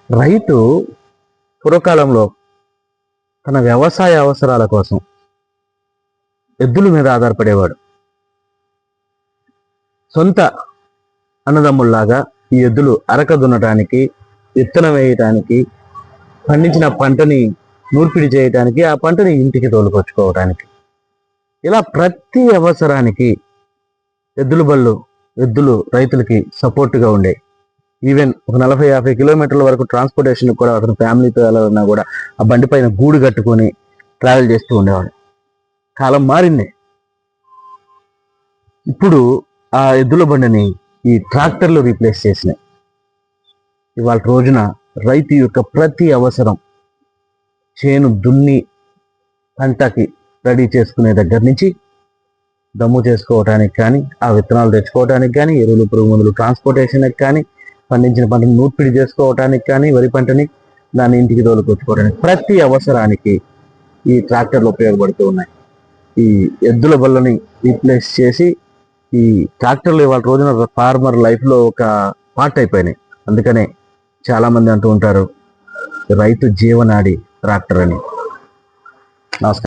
రైతు పూర్వకాలంలో తన వ్యవసాయ అవసరాల కోసం ఎద్దుల మీద ఆధారపడేవాడు. సొంత అన్నదమ్ముల్లాగా ఈ ఎద్దులు అరక దున్నటానికి, విత్తనం వేయటానికి, పండించిన పంటని నూర్పిడి చేయటానికి, ఆ పంటని ఇంటికి తోలుకొచ్చుకోవటానికి, ఇలా ప్రతి అవసరానికి ఎద్దులు రైతులకి సపోర్ట్గా ఉండే. ఈవెన్ ఒక 40-50 కిలోమీటర్ల వరకు ట్రాన్స్పోర్టేషన్ కూడా అతను ఫ్యామిలీతో వెళ్ళాలన్నా కూడా ఆ బండి పైన గూడు కట్టుకొని ట్రావెల్ చేస్తూ ఉండేవాడు. కాలం మారింది. ఇప్పుడు ఆ ఎద్దుల బండిని ఈ ట్రాక్టర్లు రీప్లేస్ చేసినాయి. ఇవాళ రోజున రైతు యొక్క ప్రతి అవసరం చేను దున్ని పంటకి రెడీ చేసుకునే దగ్గర నుంచి దమ్ము చేసుకోవటానికి కానీ, ఆ విత్తనాలు తెచ్చుకోవటానికి కానీ, ఎరువులు పురుగు మందులు ట్రాన్స్పోర్టేషన్కి కానీ, పండించిన పంటను నూర్పిడి చేసుకోవటానికి కానీ, వరి పంటని దాన్ని ఇంటికి తోలుకొచ్చుకోవడానికి ప్రతి అవసరానికి ఈ ట్రాక్టర్లు ఉపయోగపడుతూ ఉన్నాయి. ఈ ఎద్దుల బళ్ళని రీప్లేస్ చేసి ఈ ట్రాక్టర్లు ఇవాళ రోజున ఫార్మర్ లైఫ్లో ఒక పార్ట్ అయిపోయినాయి. అందుకనే చాలామంది అంటూ ఉంటారు రైతు జీవనాడి ట్రాక్టర్ అని. నమస్కారం.